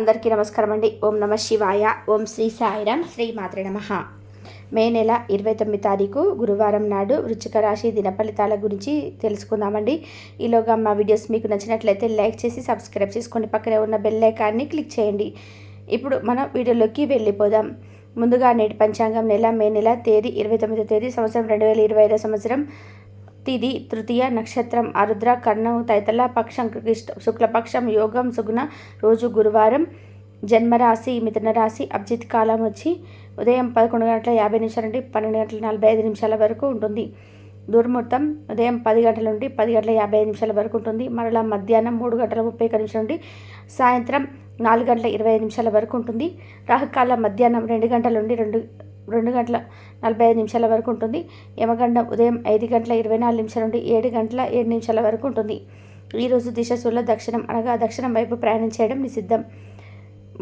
అందరికీ నమస్కారం అండి. ఓం నమ శివాయ. ఓం శ్రీ సాయిరామ్. శ్రీ మాత్రే నమః. మే నెల 29 తారీఖు గురువారం నాడు వృశ్చిక రాశి దిన ఫలితాల గురించి తెలుసుకుందామండి. ఈలోగా మా వీడియోస్ మీకు నచ్చినట్లయితే లైక్ చేసి సబ్స్క్రైబ్ చేసుకోండి. పక్కనే ఉన్న బెల్ ఐకాన్ని క్లిక్ చేయండి. ఇప్పుడు మనం వీడియోలోకి వెళ్ళిపోదాం. ముందుగా నేటి పంచాంగం మే నెల తేదీ 29వ తేదీ సంవత్సరం 2025 సంవత్సరం. తిది తృతీయ, నక్షత్రం ఆరుద్ర, కర్ణం తైతల, పక్షం శుక్లపక్షం, యోగం సుగుణ, రోజు గురువారం, జన్మరాశి మిథున రాశి, అభిజిత్ కాలం వచ్చి ఉదయం 11:50 నుండి 12:45 వరకు ఉంటుంది. దుర్ముహూర్తం ఉదయం 10 గంటల నుండి 10:55 వరకు ఉంటుంది. మరలా మధ్యాహ్నం 3:31 నుండి సాయంత్రం 4:25 వరకు ఉంటుంది. రాహుకాలం మధ్యాహ్నం 2 గంటల నుండి 2:45 వరకు ఉంటుంది. యమగండం ఉదయం 5:24 నుండి 7:07 వరకు ఉంటుంది. ఈరోజు దిశశూల దక్షిణం అనగా దక్షిణం వైపు ప్రయాణం చేయడం నిషిద్ధం.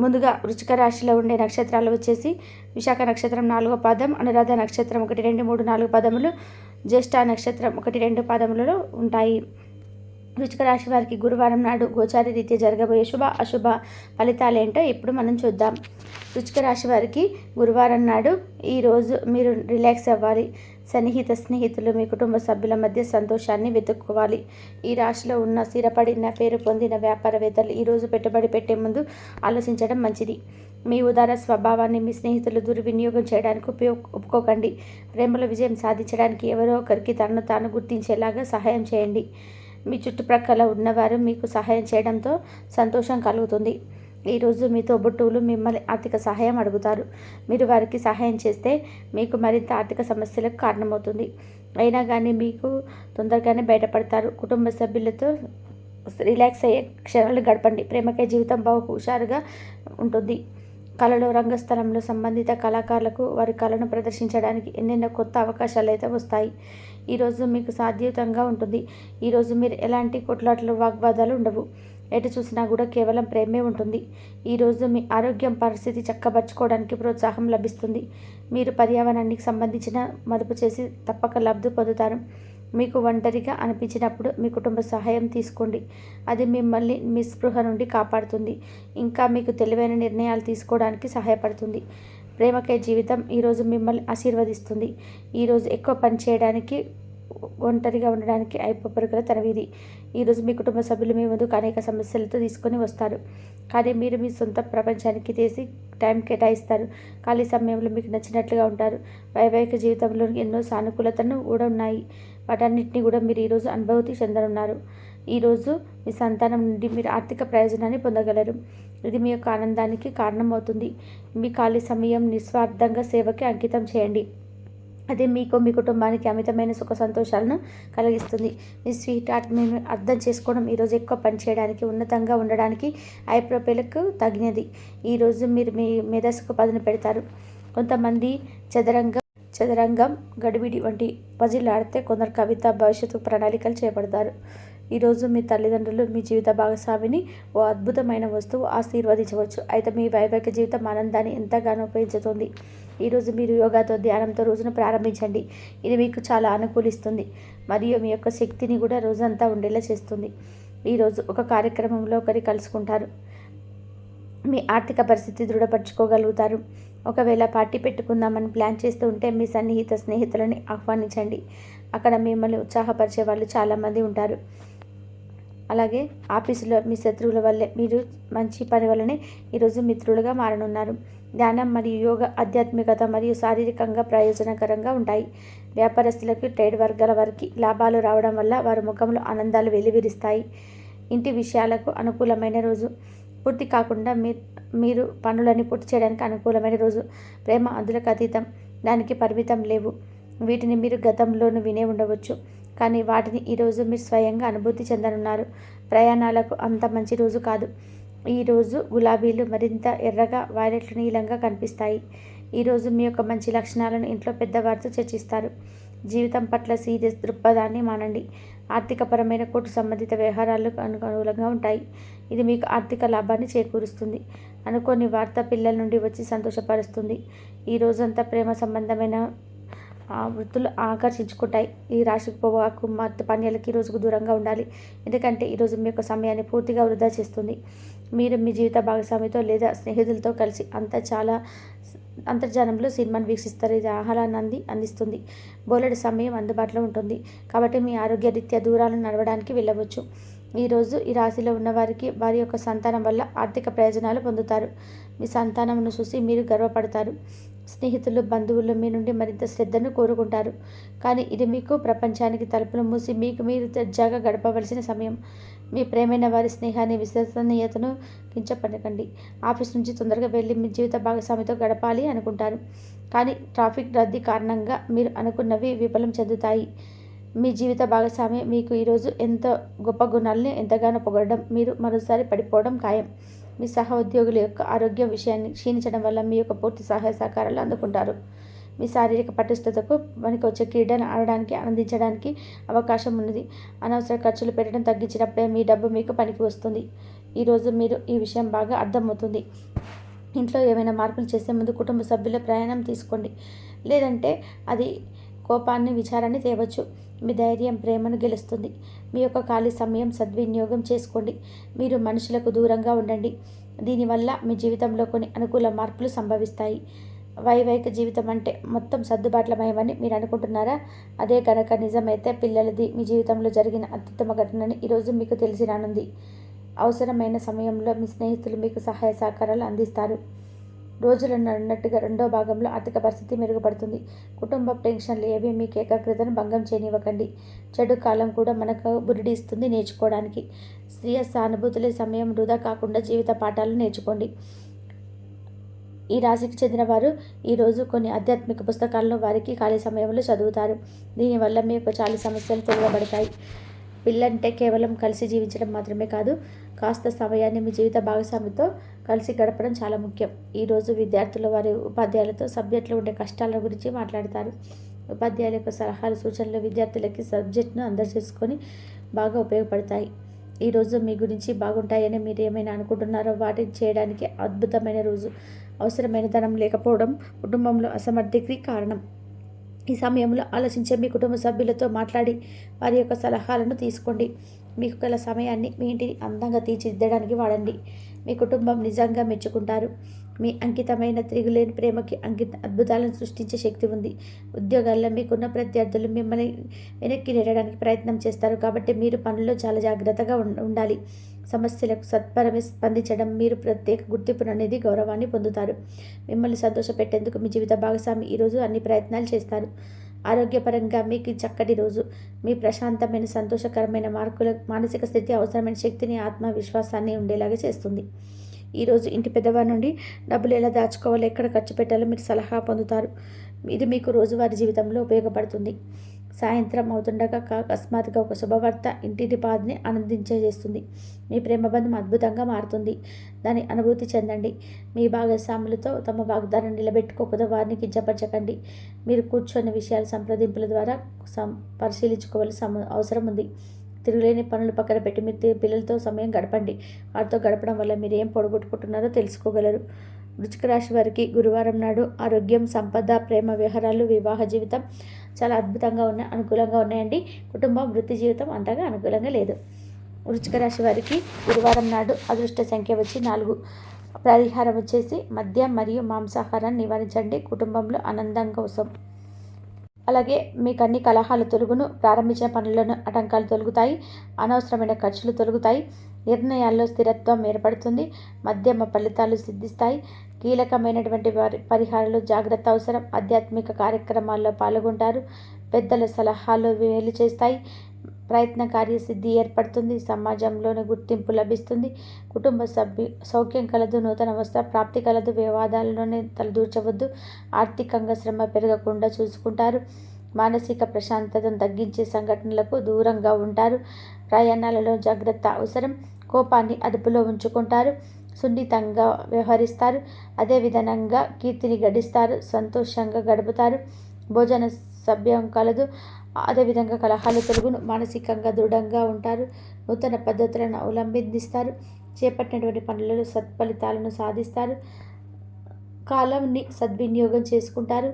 ముందుగా వృశ్చిక రాశిలో ఉండే నక్షత్రాలు వచ్చేసి విశాఖ నక్షత్రం 4వ పాదం, అనురాధ నక్షత్రం 1, 2, 3, 4 పాదములు, జ్యేష్ఠ నక్షత్రం 1, 2 పాదములలో ఉంటాయి. వృశ్చిక రాశి వారికి గురువారం నాడు గోచారి రీత్యా జరగబోయే శుభ అశుభ ఫలితాలు ఏంటో ఇప్పుడు మనం చూద్దాం. వృశ్చిక రాశి వారికి గురువారం నాడు ఈరోజు మీరు రిలాక్స్ అవ్వాలి. స్నేహితులు మీ కుటుంబ సభ్యుల మధ్య సంతోషాన్ని వెతుక్కోవాలి. ఈ రాశిలో ఉన్న స్థిరపడిన పేరు పొందిన వ్యాపారవేత్తలు ఈరోజు పెట్టుబడి పెట్టే ముందు ఆలోచించడం మంచిది. మీ ఉదార స్వభావాన్ని మీ స్నేహితులు దుర్వినియోగం చేయడానికి ఒప్పుకోకండి. ప్రేమలో విజయం సాధించడానికి ఎవరో ఒకరికి తనను తాను గుర్తించేలాగా సహాయం చేయండి. మీ చుట్టుప్రక్కల ఉన్నవారు మీకు సహాయం చేయడంతో సంతోషం కలుగుతుంది. ఈరోజు మీ తోబుట్టువులు మిమ్మల్ని ఆర్థిక సహాయం అడుగుతారు. మీరు వారికి సహాయం చేస్తే మీకు మరింత ఆర్థిక సమస్యలకు కారణమవుతుంది. అయినా కానీ మీకు తొందరగానే బయటపడతారు. కుటుంబ సభ్యులతో రిలాక్స్ అయ్యే క్షణాలు గడపండి. ప్రేమకే జీవితం బాగా హుషారుగా ఉంటుంది. కళలో రంగస్థలంలో సంబంధిత కళాకారులకు వారి కళను ప్రదర్శించడానికి ఎన్నెన్నో కొత్త అవకాశాలు అయితే వస్తాయి. ఈరోజు మీకు సాధ్యతంగా ఉంటుంది. ఈరోజు మీరు ఎలాంటి కొట్లాటలు వాగ్వాదాలు ఉండవు. ఎటు చూసినా కూడా కేవలం ప్రేమే ఉంటుంది. ఈరోజు మీ ఆరోగ్యం పరిస్థితి చక్కబరుచుకోవడానికి ప్రోత్సాహం లభిస్తుంది. మీరు పర్యావరణానికి సంబంధించిన మదుపు చేసి తప్పక లబ్ధి పొందుతారు. మీకు ఒంటరిగా అనిపించినప్పుడు మీ కుటుంబ సహాయం తీసుకోండి. అది మిమ్మల్ని నిస్పృహ నుండి కాపాడుతుంది. ఇంకా మీకు తెలివైన నిర్ణయాలు తీసుకోవడానికి సహాయపడుతుంది. ప్రేమకే జీవితం ఈరోజు మిమ్మల్ని ఆశీర్వదిస్తుంది. ఈరోజు ఎక్కువ పని చేయడానికి, ఒంటరిగా ఉండడానికి అయిపోపరుగుల తనవిది. ఈరోజు మీ కుటుంబ సభ్యులు మీ ముందుకు అనేక సమస్యలతో తీసుకొని వస్తారు. కానీ మీరు మీ సొంత ప్రపంచానికి తీసి టైం కేటాయిస్తారు. ఖాళీ సమయంలో మీకు నచ్చినట్లుగా ఉంటారు. వైవాహిక జీవితంలో ఎన్నో సానుకూలతను కూడా ఉన్నాయి. వాటన్నిటిని కూడా మీరు ఈరోజు అనుభూతి చెందనున్నారు. ఈరోజు మీ సంతానం నుండి మీరు ఆర్థిక ప్రయోజనాన్ని పొందగలరు. ఇది మీ యొక్క ఆనందానికి కారణమవుతుంది. మీ ఖాళీ సమయం నిస్వార్థంగా సేవకి అంకితం చేయండి. అది మీకు మీ కుటుంబానికి అమితమైన సుఖ సంతోషాలను కలిగిస్తుంది. మీ స్వీట్ హార్ట్ మేము అర్థం చేసుకోవడం ఈరోజు ఎక్కువ పని చేయడానికి, ఉన్నతంగా ఉండడానికి ఐప్రోపేలకు తగినది. ఈరోజు మీరు మీ మేధస్సుకు పదును పెడతారు. కొంతమంది చదరంగం గడిబిడి వంటి పజిల్ ఆడితే, కొందరు కవిత భవిష్యత్తు ప్రణాళికలు చేపడతారు. ఈరోజు మీ తల్లిదండ్రులు మీ జీవిత భాగస్వామిని ఓ అద్భుతమైన వస్తువు ఆశీర్వదించవచ్చు. అయితే మీ వైవాహిక జీవితం ఆనందాన్ని ఎంతగానో ఉపయోగించుతుంది. ఈరోజు మీరు యోగాతో, ధ్యానంతో రోజును ప్రారంభించండి. ఇది మీకు చాలా అనుకూలిస్తుంది మరియు మీ యొక్క శక్తిని కూడా రోజంతా ఉండేలా చేస్తుంది. ఈరోజు ఒక కార్యక్రమంలో ఒకరి కలుసుకుంటారు. మీ ఆర్థిక పరిస్థితి దృఢపరచుకోగలుగుతారు. ఒకవేళ పార్టీ పెట్టుకుందామని ప్లాన్ చేస్తూ ఉంటే మీ స్నేహితులని ఆహ్వానించండి. అక్కడ మిమ్మల్ని ఉత్సాహపరిచే వాళ్ళు చాలామంది ఉంటారు. అలాగే ఆఫీసులో మీ శత్రువుల వల్లే మీరు మంచి పని వల్లనే ఈరోజు మిత్రులుగా మారనున్నారు. ధ్యానం మరియు యోగా ఆధ్యాత్మికత మరియు శారీరకంగా ప్రయోజనకరంగా ఉంటాయి. వ్యాపారస్తులకు, ట్రేడ్ వర్గాల వారికి లాభాలు రావడం వల్ల వారి ముఖంలో ఆనందాలు వెల్లివిరుస్తాయి. ఇంటి విషయాలకు అనుకూలమైన రోజు. పూర్తి కాకుండా మీరు పనులని పూర్తి చేయడానికి అనుకూలమైన రోజు. ప్రేమ అందులకు అతీతం, దానికి పరిమితం లేవు. వీటిని మీరు గతంలోనూ వినే ఉండవచ్చు, కానీ వాటిని ఈరోజు మీరు స్వయంగా అనుభూతి చెందనున్నారు. ప్రయాణాలకు అంత మంచి రోజు కాదు. ఈరోజు గులాబీలు మరింత ఎర్రగా, వైలెట్లు నీలంగా కనిపిస్తాయి. ఈరోజు మీ యొక్క మంచి లక్షణాలను ఇంట్లో పెద్దవారితో చర్చిస్తారు. జీవితం పట్ల సీరియస్ దృక్పథాన్ని మానండి. ఆర్థికపరమైన కోర్టు సంబంధిత వ్యవహారాలు అనుకూలంగా ఉంటాయి. ఇది మీకు ఆర్థిక లాభాన్ని చేకూరుస్తుంది. అనుకోని వార్త పిల్లల నుండి వచ్చి సంతోషపరుస్తుంది. ఈ రోజంతా ప్రేమ సంబంధమైన ఆ వృత్తులు ఆకర్షించుకుంటాయి. ఈ రాశికి పొగాకు మత్తు పానీయాలకి ఈ రోజుకు దూరంగా ఉండాలి. ఎందుకంటే ఈరోజు మీ యొక్క సమయాన్ని పూర్తిగా వృధా చేస్తుంది. మీరు మీ జీవిత భాగస్వామితో లేదా స్నేహితులతో కలిసి చాలా అంతర్జాలంలో సినిమాను వీక్షిస్తారు. ఇది ఆహ్లాదాన్ని అందిస్తుంది. బోలెడు సమయం అందుబాటులో ఉంటుంది. కాబట్టి మీ ఆరోగ్య రీత్యా దూరాలను నడవడానికి వెళ్ళవచ్చు. ఈరోజు ఈ రాశిలో ఉన్నవారికి వారి యొక్క సంతానం వల్ల ఆర్థిక ప్రయోజనాలు పొందుతారు. మీ సంతానంను చూసి మీరు గర్వపడతారు. స్నేహితులు బంధువులు మీ నుండి మరింత శ్రద్ధను కోరుకుంటారు. కానీ ఇది మీకు ప్రపంచానికి తలుపులు మూసి మీకు మీరు దర్జాగా గడపవలసిన సమయం. మీ ప్రేమైన వారి స్నేహాన్ని విశ్వసనీయతను కించపడకండి. ఆఫీస్ నుంచి తొందరగా వెళ్ళి మీ జీవిత భాగస్వామితో గడపాలి అనుకుంటారు. కానీ ట్రాఫిక్ రద్దీ కారణంగా మీరు అనుకున్నవి విఫలం చెందుతాయి. మీ జీవిత భాగస్వామి మీకు ఈరోజు ఎంతో గొప్ప గుణాలని ఎంతగానో పొగడడం, మీరు మరోసారి పడిపోవడం ఖాయం. మీ సహ ఉద్యోగుల యొక్క ఆరోగ్యం విషయాన్ని క్షీణించడం వల్ల మీ యొక్క పూర్తి సహాయ సహకారాలు అందుకుంటారు. మీ శారీరక పటిష్టతకు వచ్చే క్రీడను ఆడడానికి ఆనందించడానికి అవకాశం ఉన్నది. అనవసర ఖర్చులు పెట్టడం తగ్గించినప్పుడే మీ డబ్బు మీకు పనికి వస్తుంది. ఈరోజు మీరు ఈ విషయం బాగా అర్థమవుతుంది. ఇంట్లో ఏమైనా మార్పులు చేసే ముందు కుటుంబ సభ్యుల ప్రయాణం తీసుకోండి. లేదంటే అది కోపాన్ని విచారాన్ని తేవచ్చు. మీ ధైర్యం ప్రేమను గెలుస్తుంది. మీ యొక్క ఖాళీ సమయం సద్వినియోగం చేసుకోండి. మీరు మనుషులకు దూరంగా ఉండండి. దీనివల్ల మీ జీవితంలో కొన్ని అనుకూల మార్పులు సంభవిస్తాయి. వైవాహిక జీవితం అంటే మొత్తం సర్దుబాట్లమయమని మీరు అనుకుంటున్నారా? అదే కనుక నిజమైతే పిల్లలది మీ జీవితంలో జరిగిన అత్యుత్తమ ఘటనని ఈరోజు మీకు తెలిసి రానుంది. అవసరమైన సమయంలో మీ స్నేహితులు మీకు సహాయ సహకారాలు అందిస్తారు. రోజులు అన్నట్టుగా రెండో భాగంలో ఆర్థిక పరిస్థితి మెరుగుపడుతుంది. కుటుంబ టెన్షన్లు ఏవి మీకు ఏకాగ్రతను భంగం చేయనివ్వకండి. చెడు కాలం కూడా మనకు బురిడి ఇస్తుంది నేర్చుకోవడానికి. స్వీయ సానుభూతులే సమయం వృధా కాకుండా జీవిత పాఠాలు నేర్చుకోండి. ఈ రాశికి చెందిన వారు ఈరోజు కొన్ని ఆధ్యాత్మిక పుస్తకాలను వారికి ఖాళీ సమయంలో చదువుతారు. దీనివల్ల మీ యొక్క చాలా సమస్యలు తొలగబడతాయి. పిల్లంటే కేవలం కలిసి జీవించడం మాత్రమే కాదు, కాస్త సమయాన్ని మీ జీవిత భాగస్వామితో కలిసి గడపడం చాలా ముఖ్యం. ఈరోజు విద్యార్థులు వారి ఉపాధ్యాయులతో సబ్జెక్టులో ఉండే కష్టాల గురించి మాట్లాడతారు. ఉపాధ్యాయుల యొక్క సలహాలు సూచనలు విద్యార్థులకి సబ్జెక్టును అందజేసుకొని బాగా ఉపయోగపడతాయి. ఈరోజు మీ గురించి బాగుంటాయని మీరు ఏమైనా అనుకుంటున్నారో వాటిని చేయడానికి అద్భుతమైన రోజు. అవసరమైన ధనం లేకపోవడం కుటుంబంలో అసమర్థతకి కారణం. ఈ సమయంలో ఆలోచించే మీ కుటుంబ సభ్యులతో మాట్లాడి వారి యొక్క సలహాలను తీసుకోండి. మీకు గల సమయాన్ని మీ ఇంటిని అందంగా తీర్చిదిద్దడానికి వాడండి. మీ కుటుంబం నిజంగా మెచ్చుకుంటారు. మీ అంకితమైన తిరుగులేని ప్రేమకి అద్భుతాలను సృష్టించే శక్తి ఉంది. ఉద్యోగాల్లో మీకున్న ప్రత్యర్థులు మిమ్మల్ని వెనక్కి నెట్టడానికి ప్రయత్నం చేస్తారు. కాబట్టి మీరు పనుల్లో చాలా జాగ్రత్తగా ఉండాలి. సమస్యలకు సత్వరమే స్పందించడం, మీరు ప్రత్యేక గుర్తింపును అనేది గౌరవాన్ని పొందుతారు. మిమ్మల్ని సంతోషపెట్టేందుకు మీ జీవిత భాగస్వామి ఈరోజు అన్ని ప్రయత్నాలు చేస్తారు. ఆరోగ్యపరంగా మీకు చక్కటి రోజు. మీ ప్రశాంతమైన సంతోషకరమైన మానసిక స్థితి అవసరమైన శక్తిని ఆత్మవిశ్వాసాన్ని ఉండేలాగా చేస్తుంది. ఈరోజు ఇంటి పెద్దవారి నుండి డబ్బులు ఎలా దాచుకోవాలో ఎక్కడ ఖర్చు పెట్టాలో మీరు సలహా పొందుతారు. ఇది మీకు రోజువారీ జీవితంలో ఉపయోగపడుతుంది. సాయంత్రం అవుతుండగా అకస్మాత్తుగా ఒక శుభవార్త ఇంటిని బాధని ఆనందించేస్తుంది. మీ ప్రేమ బంధం అద్భుతంగా మారుతుంది. దాని అనుభూతి చెందండి. మీ భాగస్వాములతో తమ వాగ్దానం నిలబెట్టుకోకపోతే వారిని కించపరచకండి. మీరు కూర్చొని విషయాలు సంప్రదింపుల ద్వారా పరిశీలించుకోవాల్సిన అవసరం ఉంది. తిరుగులేని పనులు పక్కన పెట్టి మీరు పిల్లలతో సమయం గడపండి. వారితో గడపడం వల్ల మీరు ఏం పొడగొట్టుకుంటున్నారో తెలుసుకోగలరు. వృశ్చిక రాశి వారికి గురువారం నాడు ఆరోగ్యం, సంపద, ప్రేమ వ్యవహారాలు, వివాహ జీవితం చాలా అద్భుతంగా అనుకూలంగా ఉన్నాయండి. కుటుంబం, వృత్తి జీవితం అంతగా అనుకూలంగా లేదు. వృశ్చిక రాశి వారికి గురువారం నాడు అదృష్ట సంఖ్య వచ్చి 4. పరిహారం వచ్చేసి మద్యం మరియు మాంసాహారాన్ని నివారించండి. కుటుంబంలో ఆనందం కోసం. అలాగే మీకు అన్ని కలహాలు తొలుగును. ప్రారంభించిన పనులను ఆటంకాలు తొలుగుతాయి. అనవసరమైన ఖర్చులు తొలుగుతాయి. నిర్ణయాల్లో స్థిరత్వం ఏర్పడుతుంది. మధ్యమ ఫలితాలు సిద్ధిస్తాయి. కీలకమైనటువంటి పరిహారాలు జాగ్రత్త అవసరం. ఆధ్యాత్మిక కార్యక్రమాల్లో పాల్గొంటారు. పెద్దల సలహాలు మేలు చేస్తాయి. ప్రయత్న కార్యసిద్ధి ఏర్పడుతుంది. సమాజంలోని గుర్తింపు లభిస్తుంది. కుటుంబ సౌఖ్యం కలదు. నూతన వస్త్ర ప్రాప్తి కలదు. వివాదాలలోనే తలదూర్చవద్దు. ఆర్థికంగా శ్రమ పెరగకుండా చూసుకుంటారు. మానసిక ప్రశాంతతను తగ్గించే సంఘటనలకు దూరంగా ఉంటారు. ప్రయాణాలలో జాగ్రత్త అవసరం. కోపాన్ని అదుపులో ఉంచుకుంటారు. సున్నితంగా వ్యవహరిస్తారు. అదేవిధంగా కీర్తిని గడిస్తారు. సంతోషంగా గడుపుతారు. భోజన సభ్యం కలదు. అదేవిధంగా కలహాలు తొలగును. మానసికంగా దృఢంగా ఉంటారు. నూతన పద్ధతులను అవలంబిస్తారు. చేపట్టినటువంటి పనులలో సత్ఫలితాలను సాధిస్తారు. కాలంని సద్వినియోగం చేసుకుంటారు.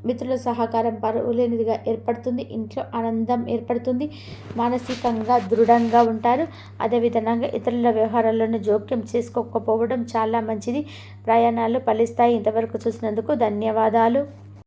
మిత్రుల సహకారం పరువులేనిదిగా ఏర్పడుతుంది. ఇంట్లో ఆనందం ఏర్పడుతుంది. మానసికంగా దృఢంగా ఉంటారు. అదేవిధంగా ఇతరుల వ్యవహారాలను జోక్యం చేసుకోకపోవడం చాలా మంచిది. ప్రయాణాలు ఫలిస్తాయి. ఇంతవరకు చూసినందుకు ధన్యవాదాలు.